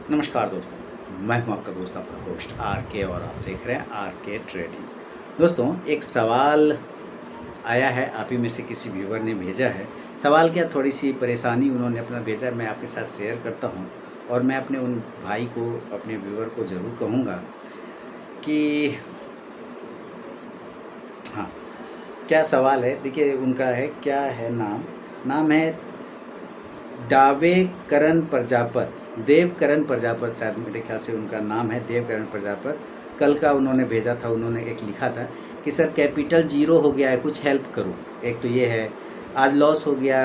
नमस्कार दोस्तों, मैं हूं आपका दोस्त, आपका होस्ट आर के, और आप देख रहे हैं आर के ट्रेडिंग। दोस्तों, एक सवाल आया है, आप ही में से किसी व्यूवर ने भेजा है। सवाल क्या, थोड़ी सी परेशानी उन्होंने अपना भेजा, मैं आपके साथ शेयर करता हूं। और मैं अपने उन भाई को, अपने व्यूवर को ज़रूर कहूँगा कि हाँ, क्या सवाल है। देखिए, उनका है, क्या है नाम, नाम है डावेकरण प्रजापत, देवकरण प्रजापत, शायद मेरे ख्याल से उनका नाम है देवकरण प्रजापत। कल का उन्होंने भेजा था, उन्होंने एक लिखा था कि सर कैपिटल जीरो हो गया है, कुछ हेल्प करो। एक तो ये है, आज लॉस हो गया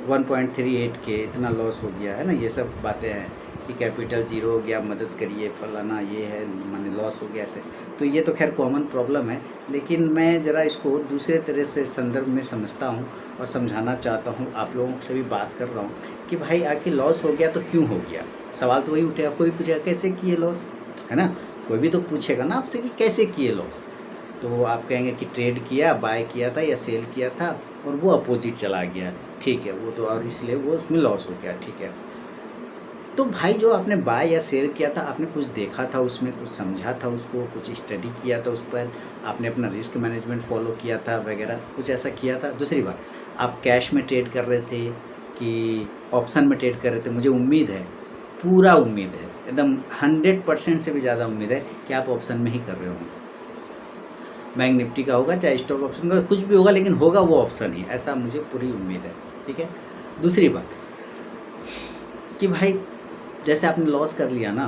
1.38 के, इतना लॉस हो गया है ना, ये सब बातें हैं कि कैपिटल जीरो हो गया, मदद करिए, फलाना ये है, माने लॉस हो गया ऐसे। तो ये तो खैर कॉमन प्रॉब्लम है, लेकिन मैं ज़रा इसको दूसरे तरह से संदर्भ में समझता हूँ और समझाना चाहता हूँ। आप लोगों से भी बात कर रहा हूँ कि भाई आखिर लॉस हो गया तो क्यों हो गया। सवाल तो वही उठेगा, कोई पूछेगा कैसे किए लॉस, है ना। कोई भी तो पूछेगा ना आपसे कि कैसे किए लॉस। तो आप कहेंगे कि ट्रेड किया, बाय किया था या सेल किया था और वो अपोजिट चला गया, ठीक है, वो तो, और इसलिए वो उसमें लॉस हो गया, ठीक है। तो भाई, जो आपने बाय या सेल किया था, आपने कुछ देखा था उसमें, कुछ समझा था उसको, कुछ स्टडी किया था उस पर, आपने अपना रिस्क मैनेजमेंट फॉलो किया था वगैरह, कुछ ऐसा किया था। दूसरी बात, आप कैश में ट्रेड कर रहे थे कि ऑप्शन में ट्रेड कर रहे थे। मुझे उम्मीद है, पूरा उम्मीद है, एकदम 100% से भी ज़्यादा उम्मीद है कि आप ऑप्शन में ही कर रहे होंगे। बैंक निफ्टी का होगा, चाहे स्टॉक ऑप्शन का, कुछ भी होगा, लेकिन होगा वो ऑप्शन ही, ऐसा मुझे पूरी उम्मीद है, ठीक है। दूसरी बात कि भाई, जैसे आपने लॉस कर लिया ना,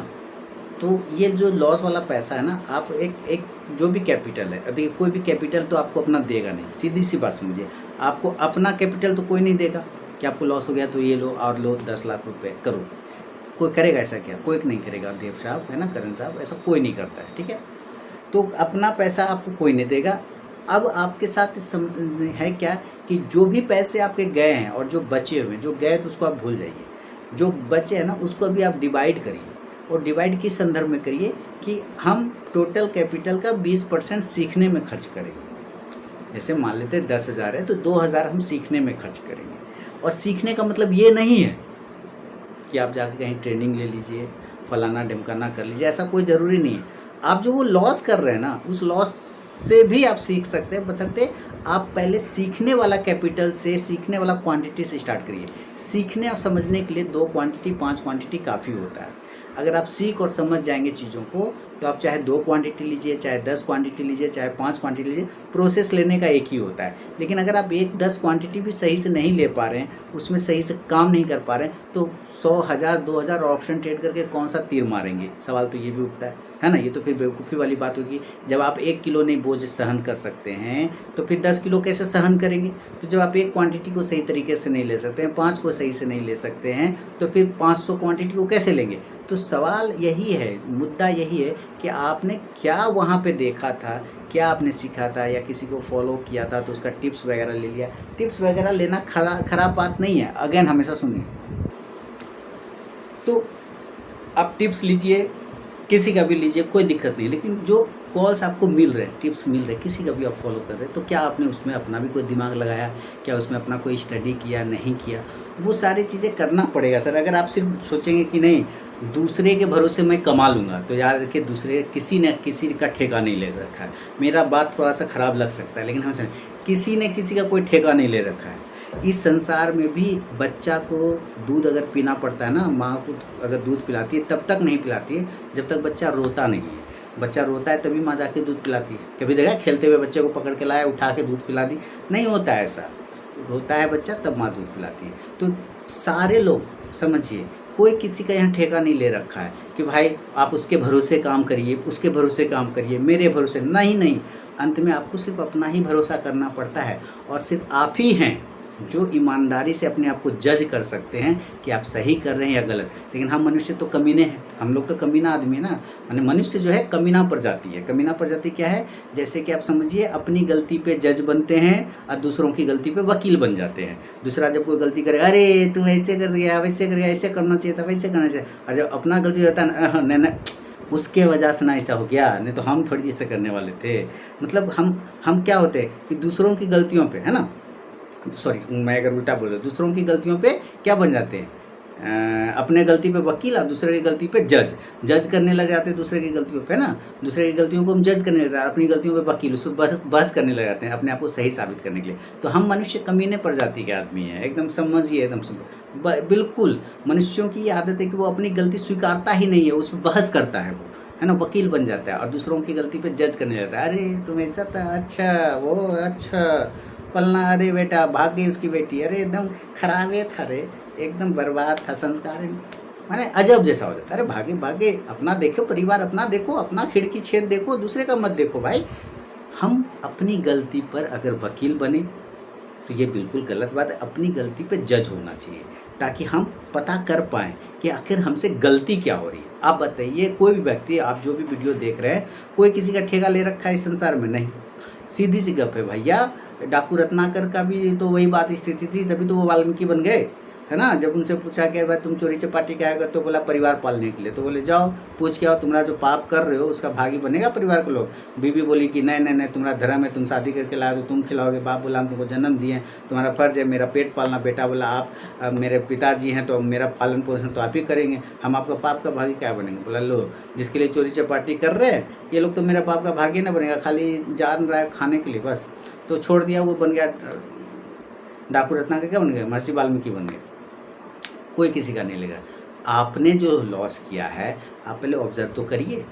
तो ये जो लॉस वाला पैसा है ना, आप एक एक जो भी कैपिटल है, देखिए कोई भी कैपिटल तो आपको अपना देगा नहीं, सीधी सी बात समझिए। आपको अपना कैपिटल तो कोई नहीं देगा कि आपको लॉस हो गया तो ये लो और लो 10 लाख रुपए करो। कोई करेगा ऐसा? क्या कोई नहीं करेगा, देव साहब, है ना, करण साहब, ऐसा कोई नहीं करता है, ठीक है। तो अपना पैसा आपको कोई नहीं देगा। अब आपके साथ है क्या कि जो भी पैसे आपके गए हैं और जो बचे हुए, जो गए तो उसको आप भूल जाइए, जो बचे हैं ना उसको अभी आप डिवाइड करिए। और डिवाइड किस संदर्भ में करिए कि हम टोटल कैपिटल का 20% सीखने में खर्च करेंगे। जैसे मान लेते हैं 10,000 है तो 2,000 हम सीखने में खर्च करेंगे। और सीखने का मतलब ये नहीं है कि आप जाकर कहीं ट्रेनिंग ले लीजिए, फलाना ढिमकाना कर लीजिए, ऐसा कोई ज़रूरी नहीं है। आप जो वो लॉस कर रहे हैं ना, उस लॉस से भी आप सीख सकते हैं, बच सकते हैं। आप पहले सीखने वाला कैपिटल से, सीखने वाला क्वांटिटी से स्टार्ट करिए। सीखने और समझने के लिए 2 क्वांटिटी, 5 क्वांटिटी काफ़ी होता है। अगर आप सीख और समझ जाएंगे चीज़ों को, तो आप चाहे 2 क्वांटिटी लीजिए, चाहे 10 क्वांटिटी लीजिए, चाहे 5 क्वांटिटी लीजिए, प्रोसेस लेने का एक ही होता है। लेकिन अगर आप 10 क्वांटिटी भी सही से नहीं ले पा रहे हैं, उसमें सही से काम नहीं कर पा रहे हैं, तो 100, 1000, 2000 ऑप्शन ट्रेड करके कौन सा तीर मारेंगे? सवाल तो ये भी उठता है ना। ये तो फिर बेवकूफ़ी वाली बात होगी। जब आप 1 किलो नहीं बोझ सहन कर सकते हैं, तो फिर 10 किलो कैसे सहन करेंगे? तो जब आप 1 क्वांटिटी को सही तरीके से नहीं ले सकते हैं, 5 को सही से नहीं ले सकते हैं, तो फिर 500 क्वांटिटी को कैसे लेंगे? तो सवाल यही है, मुद्दा यही है कि आपने क्या वहाँ पे देखा था, क्या आपने सीखा था, या किसी को फॉलो किया था तो उसका टिप्स वगैरह ले लिया। टिप्स वगैरह लेना खराब बात नहीं है, अगेन हमेशा सुनिए। तो आप टिप्स लीजिए, किसी का भी लीजिए, कोई दिक्कत नहीं, लेकिन जो कॉल्स आपको मिल रहे हैं, टिप्स मिल रहे हैं, किसी का भी आप फॉलो कर रहे हैं, तो क्या आपने उसमें अपना भी कोई दिमाग लगाया? क्या उसमें अपना कोई स्टडी किया, नहीं किया? वो सारी चीज़ें करना पड़ेगा सर। अगर आप सिर्फ सोचेंगे कि नहीं दूसरे के भरोसे मैं कमा लूँगा, तो यार देखिए, दूसरे किसी ने किसी का ठेका नहीं ले रखा है। मेरा बात थोड़ा सा ख़राब लग सकता है, लेकिन हम समझ, किसी ने किसी का कोई ठेका नहीं ले रखा है। इस संसार में भी बच्चा को दूध अगर पीना पड़ता है ना, माँ को अगर दूध पिलाती है तब तक नहीं पिलाती है जब तक बच्चा रोता नहीं है। बच्चा रोता है तभी माँ जाके दूध पिलाती है। कभी देखा खेलते हुए बच्चे को पकड़ के लाया, उठा के दूध पिला दी? नहीं होता है ऐसा। रोता है बच्चा तब माँ दूध पिलाती है। तो सारे लोग समझिए, कोई किसी का यहाँ ठेका नहीं ले रखा है कि भाई आप उसके भरोसे काम करिए, उसके भरोसे काम करिए, मेरे भरोसे नहीं। नहीं, अंत में आपको सिर्फ अपना ही भरोसा करना पड़ता है। और सिर्फ आप ही हैं जो ईमानदारी से अपने आप को जज कर सकते हैं कि आप सही कर रहे हैं या गलत। लेकिन हम मनुष्य तो कमीने हैं, हम लोग तो कमीना आदमी है ना। माने मनुष्य जो है कमीना प्रजाति है। कमीना प्रजाति क्या है? जैसे कि आप समझिए, अपनी गलती पे जज बनते हैं और दूसरों की गलती पे वकील बन जाते हैं। दूसरा जब कोई गलती करे, अरे तुम ऐसे कर दिया, वैसे कर दिया, ऐसे करना चाहिए था, वैसे करना चाहिए। और जब अपना गलती होता है ना, नहीं, उसके वजह से ना ऐसा हो गया, नहीं तो हम थोड़ी ऐसे करने वाले थे। मतलब हम क्या होते हैं कि दूसरों की गलतियों पे, है ना, सॉरी मैं अगर उल्टा बोल दूँ, दूसरों की गलतियों पे क्या बन जाते हैं? अपने गलती पे वकील और दूसरे की गलती पे जज करने लग जाते हैं दूसरे की गलतियों पे ना, दूसरे की गलतियों को हम जज करने लगते हैं, अपनी गलतियों पे वकील, उस पर बहस करने लग जाते हैं अपने आप को सही साबित करने के लिए। तो हम मनुष्य कमीने प्रजाति के आदमी हैं, एकदम समझिए, एकदम बिल्कुल मनुष्यों की ये आदत है कि वो अपनी गलती स्वीकारता ही नहीं है, उस पर बहस करता है वो, है ना, वकील बन जाता है और दूसरों की गलती पे जज करने लगता है। अरे तुम ऐसा था, अच्छा वो, अच्छा फलना, अरे बेटा भाग गई उसकी बेटी, अरे एकदम खराब है था, रे एकदम बर्बाद था, संस्कार माने अजब जैसा हो जाता है। अरे भागे भागे, अपना देखो, परिवार अपना देखो, अपना खिड़की छेद देखो, दूसरे का मत देखो भाई। हम अपनी गलती पर अगर वकील बने तो ये बिल्कुल गलत बात है। अपनी गलती पे जज होना चाहिए ताकि हम पता कर पाएँ कि आखिर हमसे गलती क्या हो रही है। आप बताइए, कोई भी व्यक्ति, आप जो भी वीडियो देख रहे हैं, कोई किसी का ठेका ले रखा है इस संसार में? नहीं। सीधी सी गप है भैया। डाकू रत्नाकर का भी तो वही बात स्थिति थी, तभी तो वो वाल्मीकि बन गए, है ना। जब उनसे पूछा कि भाई तुम चोरी चपाटी क्या करते हो, बोला परिवार पालने के लिए। तो बोले जाओ पूछ के आओ, तुम्हारा जो पाप कर रहे हो उसका भागी बनेगा परिवार के लोग। बीवी बोली कि नहीं नहीं नहीं, तुम्हारा धर्म है, तुम शादी करके लाए तो तुम खिलाओगे। बाप बोला हम तुमको जन्म दिए, तुम्हारा फर्ज है मेरा पेट पालना। बेटा बोला आप मेरे पिताजी हैं तो मेरा पालन पोषण तो आप ही करेंगे, हम आपका पाप का भागी क्या बनेंगे। बोला लो, जिसके लिए चोरी चपाटी कर रहे हैं ये लोग तो मेरा पाप का भागी ना बनेगा, खाली जान रहा है खाने के लिए बस। तो छोड़ दिया, वो बन गया डाकू रत्नाकर, क्या बन गए, महर्षि वाल्मीकि बन गए। कोई किसी का नहीं लेगा। आपने जो लॉस किया है आप पहले ऑब्जर्व तो करिए,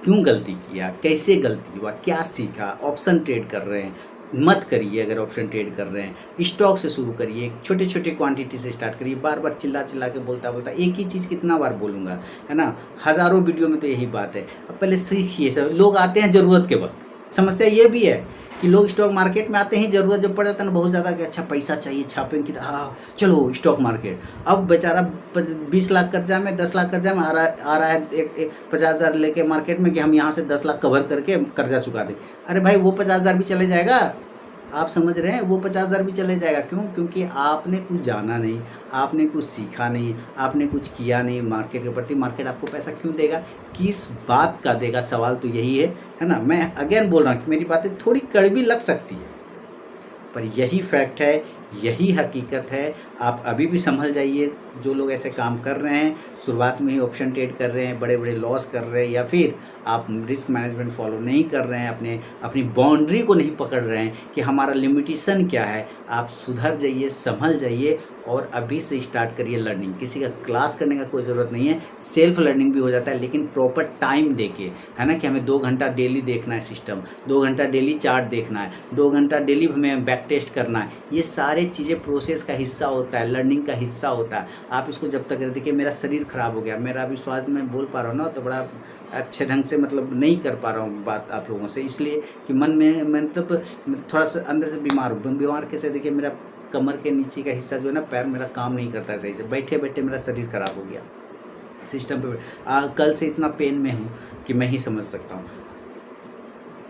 क्यों गलती किया, कैसे गलती हुआ, क्या सीखा। ऑप्शन ट्रेड कर रहे हैं मत करिए, अगर ऑप्शन ट्रेड कर रहे हैं स्टॉक से शुरू करिए, छोटे छोटे क्वांटिटी से स्टार्ट करिए। बार बार चिल्ला चिल्ला के बोलता एक ही चीज़ कितना बार बोलूँगा, है ना, हज़ारों वीडियो में तो यही बात है। अब पहले सीखिए। सब लोग आते हैं ज़रूरत के वक्त। समस्या ये भी है कि लोग स्टॉक मार्केट में आते हैं ज़रूरत जब पड़ जाता है ना बहुत ज़्यादा, कि अच्छा पैसा चाहिए, छापेंगे कि हाँ चलो स्टॉक मार्केट। अब बेचारा 20 लाख कर्जा में, 10 लाख कर्जा में आ रहा है एक 50,000 लेके मार्केट में कि हम यहाँ से 10 लाख कवर करके कर्जा चुका दें। अरे भाई वो 50,000 भी चले जाएगा, आप समझ रहे हैं, वो 50,000 भी चले जाएगा। क्यों? क्योंकि आपने कुछ जाना नहीं, आपने कुछ सीखा नहीं, आपने कुछ किया नहीं मार्केट के प्रति। मार्केट आपको पैसा क्यों देगा, किस बात का देगा, सवाल तो यही है ना। मैं अगेन बोल रहा हूँ कि मेरी बातें थोड़ी कड़वी लग सकती है पर यही फैक्ट है, यही हकीकत है। आप अभी भी संभल जाइए। जो लोग ऐसे काम कर रहे हैं, शुरुआत में ही ऑप्शन ट्रेड कर रहे हैं, बड़े बड़े लॉस कर रहे हैं, या फिर आप रिस्क मैनेजमेंट फॉलो नहीं कर रहे हैं, अपनी बाउंड्री को नहीं पकड़ रहे हैं कि हमारा लिमिटेशन क्या है, आप सुधर जाइए, संभल जाइए और अभी से स्टार्ट करिए लर्निंग। किसी का क्लास करने का कोई ज़रूरत नहीं है, सेल्फ लर्निंग भी हो जाता है, लेकिन प्रॉपर टाइम देके, है ना, कि हमें 2 घंटा डेली देखना है सिस्टम, 2 घंटा डेली चार्ट देखना है, 2 घंटा डेली हमें बैक टेस्ट करना है। ये सारे चीज़ें प्रोसेस का हिस्सा होता है, लर्निंग का हिस्सा होता है। आप इसको जब तक देखिए, मेरा शरीर ख़राब हो गया, मेरा अभी स्वास्थ्य में बोल पा रहा हूँ ना तो बड़ा अच्छे ढंग से मतलब नहीं कर पा रहा हूँ बात आप लोगों से, इसलिए कि मन में मतलब थोड़ा सा अंदर से बीमार हूँ। बीमार कैसे, देखिए मेरा कमर के नीचे का हिस्सा जो है ना, पैर मेरा काम नहीं करता है सही से, बैठे बैठे मेरा शरीर खराब हो गया सिस्टम पे। कल से इतना पेन में हूँ कि मैं ही समझ सकता हूँ।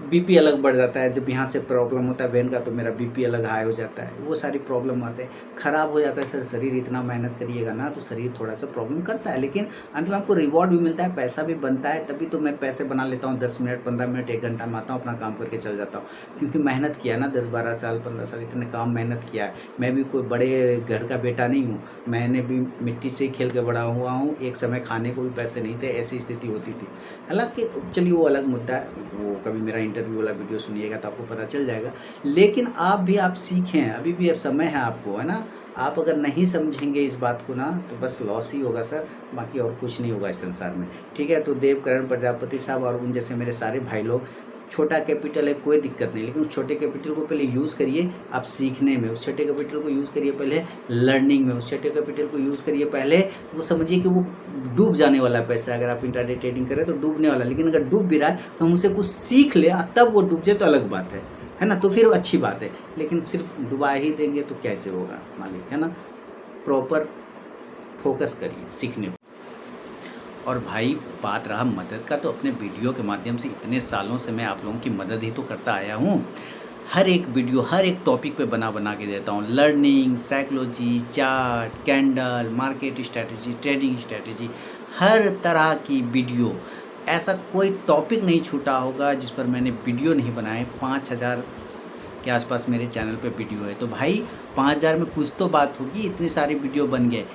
बीपी अलग बढ़ जाता है, जब यहाँ से प्रॉब्लम होता है वेन का तो मेरा बीपी अलग हाई हो जाता है, वो सारी प्रॉब्लम आते हैं, ख़राब हो जाता है। सर शरीर इतना मेहनत करिएगा ना तो शरीर थोड़ा सा प्रॉब्लम करता है, लेकिन अंत में आपको रिवॉर्ड भी मिलता है, पैसा भी बनता है। तभी तो मैं पैसे बना लेता हूँ, 10 मिनट 15 मिनट 1 घंटा में आता हूँ, अपना काम करके चल जाता हूँ, क्योंकि मेहनत किया ना 10-12 साल 15 साल इतने काम मेहनत किया है। मैं भी कोई बड़े घर का बेटा नहीं हूँ, मैंने भी मिट्टी से खेल के बड़ा हुआ हूँ। एक समय खाने को भी पैसे नहीं थे, ऐसी स्थिति होती थी। हालांकि चलिए वो अलग मुद्दा है, वो कभी मेरा इंटरव्यू वाला वीडियो सुनिएगा तो आपको पता चल जाएगा। लेकिन आप सीखें, अभी भी अब समय है आपको, है ना। आप अगर नहीं समझेंगे इस बात को ना तो बस लॉस ही होगा सर, बाकी और कुछ नहीं होगा इस संसार में, ठीक है। तो देवकरण प्रजापति साहब और उन जैसे मेरे सारे भाई लोग, छोटा कैपिटल है कोई दिक्कत नहीं, लेकिन उस छोटे कैपिटल को पहले यूज़ करिए आप सीखने में, उस छोटे कैपिटल को यूज़ करिए पहले लर्निंग में, उस छोटे कैपिटल को यूज़ करिए पहले। वो समझिए कि वो डूब जाने वाला पैसा, अगर आप इंट्राडे ट्रेडिंग करें तो डूबने वाला, लेकिन अगर डूब भी रहा है तो हम उसे कुछ सीख ले तब वो डूब जाए तो अलग बात है ना, तो फिर अच्छी बात है। लेकिन सिर्फ डुबा ही देंगे तो कैसे होगा मालिक, है ना। प्रॉपर फोकस करिए सीखने पर। और भाई बात रहा मदद का, तो अपने वीडियो के माध्यम से इतने सालों से मैं आप लोगों की मदद ही तो करता आया हूँ। हर एक वीडियो हर एक टॉपिक पे बना के देता हूँ, learning, psychology, chart, candle, market strategy, trading strategy, हर तरह की वीडियो। ऐसा कोई टॉपिक नहीं छूटा होगा जिस पर मैंने वीडियो नहीं बनाए। 5,000 के आसपास मेरे चैनल पे वीडियो है, तो भाई 5,000 में कुछ तो बात होगी, इतनी सारी वीडियो बन गए।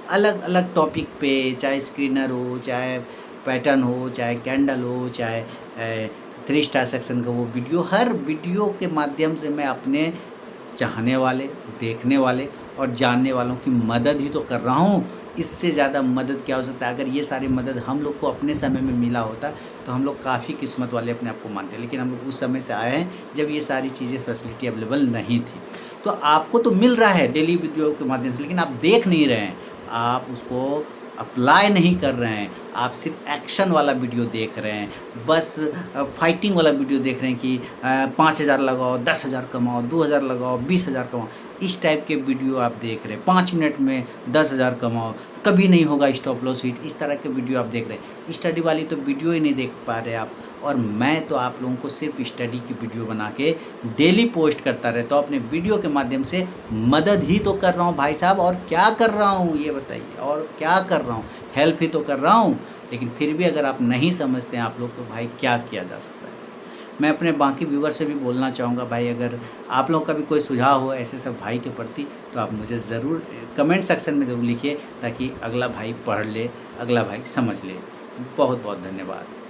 अलग अलग टॉपिक पे, चाहे स्क्रीनर हो, चाहे पैटर्न हो, चाहे कैंडल हो, चाहे 3 स्टार सेक्शन का वो वीडियो, हर वीडियो के माध्यम से मैं अपने चाहने वाले, देखने वाले और जानने वालों की मदद ही तो कर रहा हूँ। इससे ज़्यादा मदद क्या हो सकता है? अगर ये सारी मदद हम लोग को अपने समय में मिला होता तो हम लोग काफ़ी किस्मत वाले अपने आप को मानते हैं, लेकिन हम लोग उस समय से आए हैं जब ये सारी चीज़ें फैसिलिटी अवेलेबल नहीं थी। तो आपको तो मिल रहा है डेली वीडियो के माध्यम से, लेकिन आप देख नहीं रहे हैं, आप उसको अप्लाई नहीं कर रहे हैं, आप सिर्फ एक्शन वाला वीडियो देख रहे हैं, बस फाइटिंग वाला वीडियो देख रहे हैं कि 5,000 लगाओ, 10,000 कमाओ, 2,000 लगाओ, 20,000 कमाओ, इस टाइप के वीडियो आप देख रहे हैं। 5 मिनट में 10,000 कमाओ, कभी नहीं होगा स्टॉप लॉस हिट, इस तरह के वीडियो आप देख रहे हैं। स्टडी वाली तो वीडियो ही नहीं देख पा रहे आप, और मैं तो आप लोगों को सिर्फ स्टडी की वीडियो बना के डेली पोस्ट करता रहता हूँ। अपने वीडियो के माध्यम से मदद ही तो कर रहा हूँ भाई साहब, और क्या कर रहा हूँ ये बताइए, और क्या कर रहा हूँ? हेल्प ही तो कर रहा हूँ। लेकिन फिर भी अगर आप नहीं समझते हैं आप लोग, तो भाई क्या किया जा सकता है? मैं अपने बाकी व्यूवर से भी बोलना चाहूँगा, भाई अगर आप लोगों का भी कोई सुझाव हो ऐसे सब भाई के प्रति, तो आप मुझे ज़रूर कमेंट सेक्शन में ज़रूर लिखिए, ताकि अगला भाई पढ़ ले, अगला भाई समझ ले। बहुत बहुत धन्यवाद।